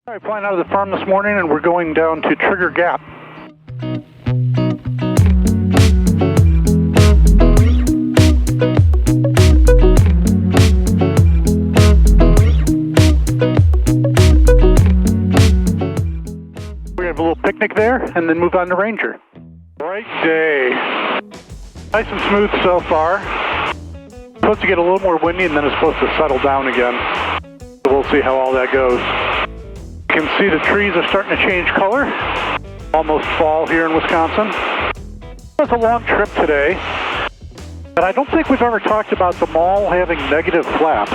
All right, flying out of the farm this morning, and we're going down to Trigger Gap. We're going to have a little picnic there, and then move on to Ranger. Bright day. Nice and smooth so far. Supposed to get a little more windy, and then it's supposed to settle down again. So we'll see how all that goes. You can see the trees are starting to change color. Almost fall here in Wisconsin. It was a long trip today, but I don't think we've ever talked about the mall having negative flaps.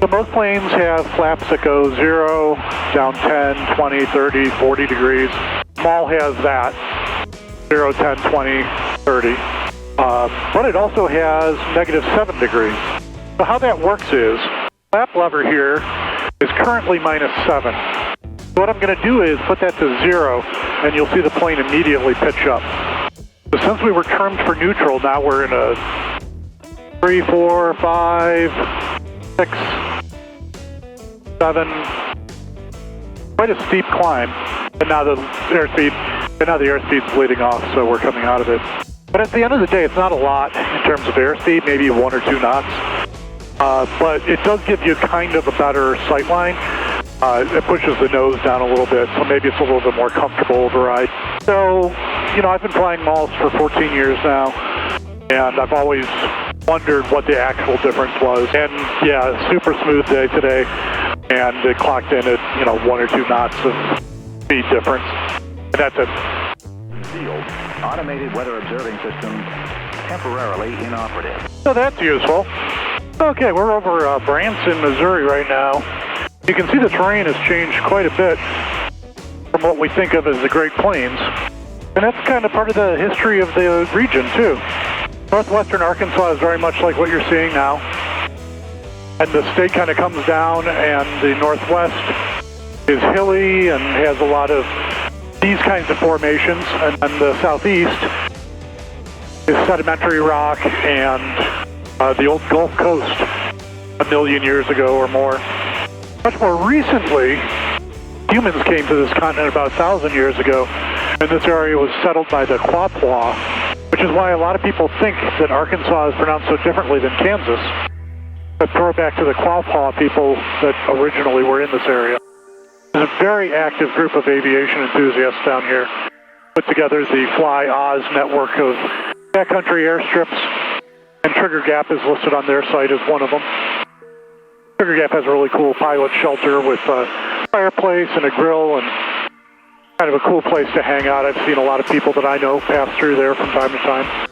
So most planes have flaps that go 0, down 10, 20, 30, 40 degrees. Mall has that, 0, 10, 20, 30. But it also has negative 7 degrees. So how that works is, flap lever here is currently minus 7. So what I'm going to do is put that to 0, and you'll see the plane immediately pitch up. So since we were trimmed for neutral, now we're in a 3, 4, 5, 6, 7, quite a steep climb. And now the airspeed's bleeding off, so we're coming out of it. But at the end of the day, it's not a lot in terms of airspeed, maybe 1 or 2 knots. But it does give you kind of a better sight line. It pushes the nose down a little bit, so maybe it's a little bit more comfortable override. So, I've been flying malls for 14 years now, and I've always wondered what the actual difference was. And yeah, super smooth day today, and it clocked in at, 1 or 2 knots of speed difference. And that's it. Field, automated weather observing system temporarily inoperative. So that's useful. Okay, we're over Branson, Missouri right now. You can see the terrain has changed quite a bit from what we think of as the Great Plains. And that's kind of part of the history of the region, too. Northwestern Arkansas is very much like what you're seeing now. And the state kind of comes down, and the Northwest is hilly and has a lot of these kinds of formations. And then the Southeast is sedimentary rock and the old Gulf Coast 1 million years ago or more. Much more recently, humans came to this continent about 1,000 years ago, and this area was settled by the Quapaw, which is why a lot of people think that Arkansas is pronounced so differently than Kansas. A throwback to the Quapaw people that originally were in this area. There's a very active group of aviation enthusiasts down here. Put together the Fly Oz network of backcountry airstrips, and Trigger Gap is listed on their site as one of them. Trigger Gap has a really cool pilot shelter with a fireplace and a grill and kind of a cool place to hang out. I've seen a lot of people that I know pass through there from time to time.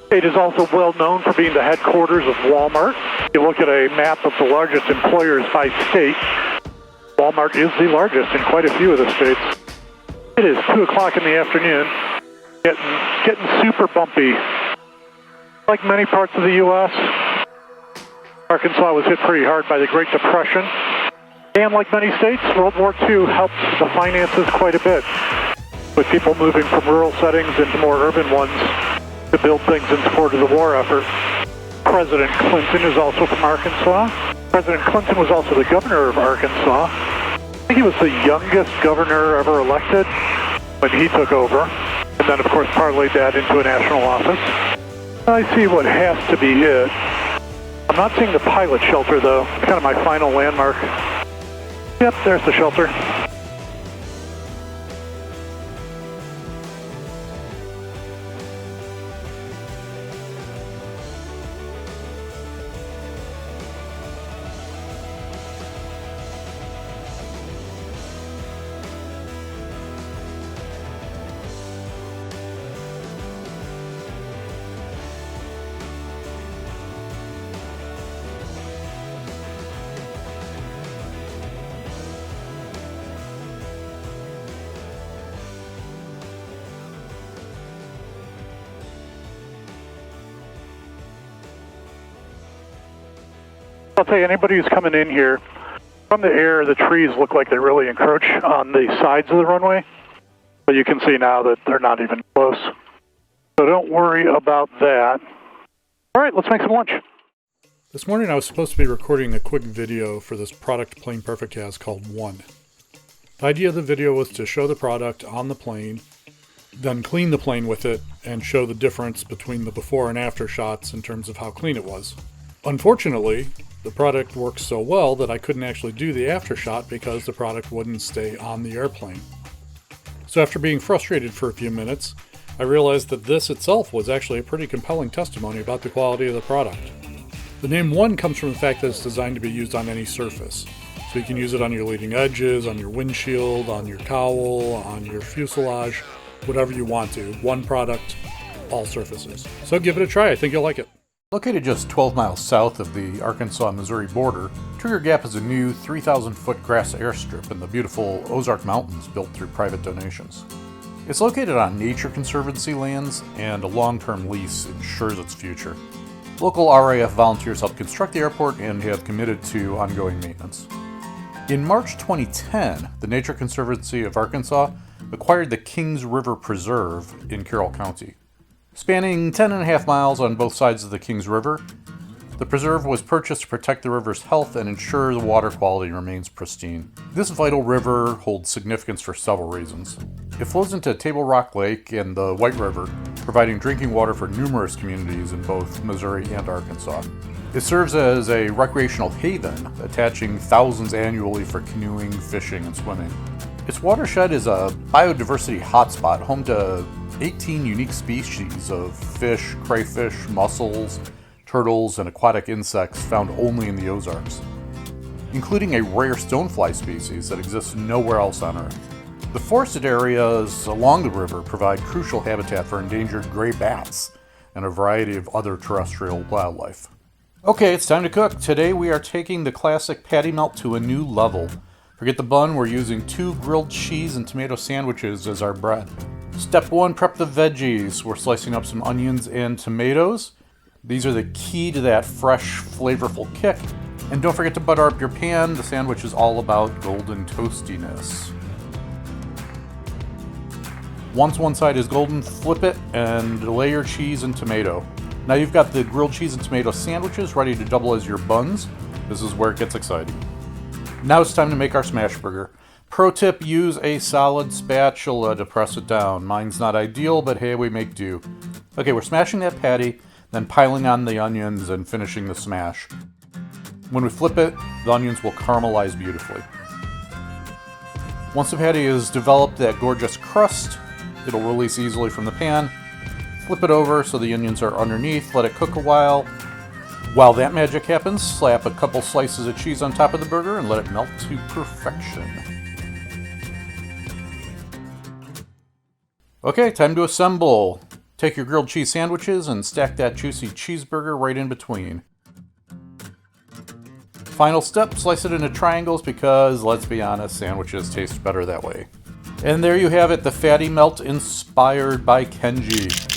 It is also well known for being the headquarters of Walmart. If you look at a map of the largest employers by state, Walmart is the largest in quite a few of the states. It is 2 o'clock in the afternoon, getting super bumpy. Like many parts of the U.S., Arkansas was hit pretty hard by the Great Depression. And like many states, World War II helped the finances quite a bit, with people moving from rural settings into more urban ones to build things in support of the war effort. President Clinton is also from Arkansas. President Clinton was also the governor of Arkansas. I think he was the youngest governor ever elected when he took over, and then of course parlayed that into a national office. I see what has to be it. I'm not seeing the pilot shelter though. It's kind of my final landmark. Yep, there's the shelter. I'll tell you, anybody who's coming in here, from the air, the trees look like they really encroach on the sides of the runway. But you can see now that they're not even close. So don't worry about that. All right, let's make some lunch. This morning I was supposed to be recording a quick video for this product Plane Perfect has called One. The idea of the video was to show the product on the plane, then clean the plane with it, and show the difference between the before and after shots in terms of how clean it was. Unfortunately, the product works so well that I couldn't actually do the after shot because the product wouldn't stay on the airplane. So after being frustrated for a few minutes, I realized that this itself was actually a pretty compelling testimony about the quality of the product. The name 1 comes from the fact that it's designed to be used on any surface. So you can use it on your leading edges, on your windshield, on your cowl, on your fuselage, whatever you want to. One product, all surfaces. So give it a try, I think you'll like it. Located just 12 miles south of the Arkansas-Missouri border, Trigger Gap is a new 3,000-foot grass airstrip in the beautiful Ozark Mountains built through private donations. It's located on Nature Conservancy lands, and a long-term lease ensures its future. Local RAF volunteers help construct the airport and have committed to ongoing maintenance. In March 2010, the Nature Conservancy of Arkansas acquired the Kings River Preserve in Carroll County. Spanning 10.5 miles on both sides of the Kings River, the preserve was purchased to protect the river's health and ensure the water quality remains pristine. This vital river holds significance for several reasons. It flows into Table Rock Lake and the White River, providing drinking water for numerous communities in both Missouri and Arkansas. It serves as a recreational haven, attaching thousands annually for canoeing, fishing, and swimming. Its watershed is a biodiversity hotspot, home to 18 unique species of fish, crayfish, mussels, turtles, and aquatic insects found only in the Ozarks, including a rare stonefly species that exists nowhere else on Earth. The forested areas along the river provide crucial habitat for endangered gray bats and a variety of other terrestrial wildlife. Okay, it's time to cook. Today we are taking the classic patty melt to a new level. Forget the bun, we're using 2 grilled cheese and tomato sandwiches as our bread. Step 1, prep the veggies. We're slicing up some onions and tomatoes. These are the key to that fresh, flavorful kick. And don't forget to butter up your pan. The sandwich is all about golden toastiness. Once one side is golden, flip it and lay your cheese and tomato. Now you've got the grilled cheese and tomato sandwiches ready to double as your buns. This is where it gets exciting. Now it's time to make our smash burger. Pro tip, use a solid spatula to press it down. Mine's not ideal, but hey, we make do. Okay, we're smashing that patty, then piling on the onions and finishing the smash. When we flip it, the onions will caramelize beautifully. Once the patty has developed that gorgeous crust, it'll release easily from the pan. Flip it over so the onions are underneath, let it cook a while. While that magic happens, slap a couple slices of cheese on top of the burger and let it melt to perfection. Okay, time to assemble. Take your grilled cheese sandwiches and stack that juicy cheeseburger right in between. Final step, slice it into triangles because, let's be honest, sandwiches taste better that way. And there you have it, the fatty melt inspired by Kenji.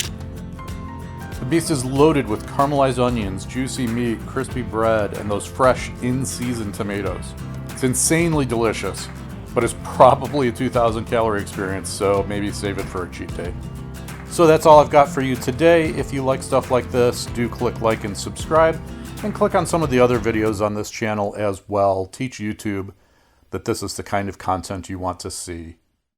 The beast is loaded with caramelized onions, juicy meat, crispy bread, and those fresh, in-season tomatoes. It's insanely delicious, but it's probably a 2,000 calorie experience, so maybe save it for a cheat day. So that's all I've got for you today. If you like stuff like this, do click like and subscribe, and click on some of the other videos on this channel as well. Teach YouTube that this is the kind of content you want to see.